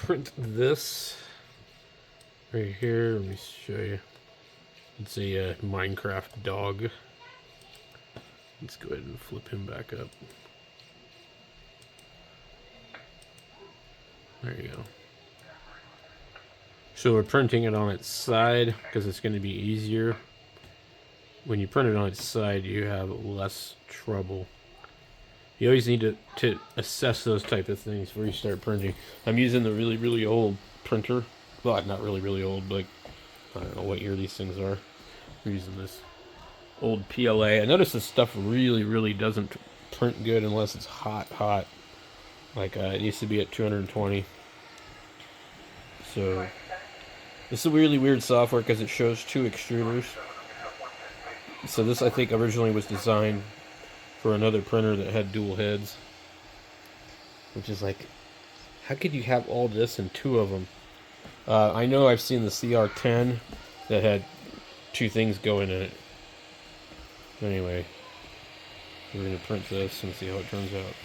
print this right here. Let me show you. It's a Minecraft dog. Let's go ahead and flip him back up. There you go. So we're printing it on its side because it's going to be easier. When you print it on its side, you have less trouble. You always need to assess those type of things before you start printing. I'm using the really, really old printer. Well, not really, really old, but I don't know what year these things are. I'm using this old PLA. I notice this stuff really, really doesn't print good unless it's hot. Like it needs to be at 220. So this is really weird software because it shows 2 extruders. So this, I think, originally was designed for another printer that had dual heads. Which is like, how could you have all this and 2 of them? I know I've seen the cr10 that had 2 things going in it. Anyway, we're going to print this and see how it turns out.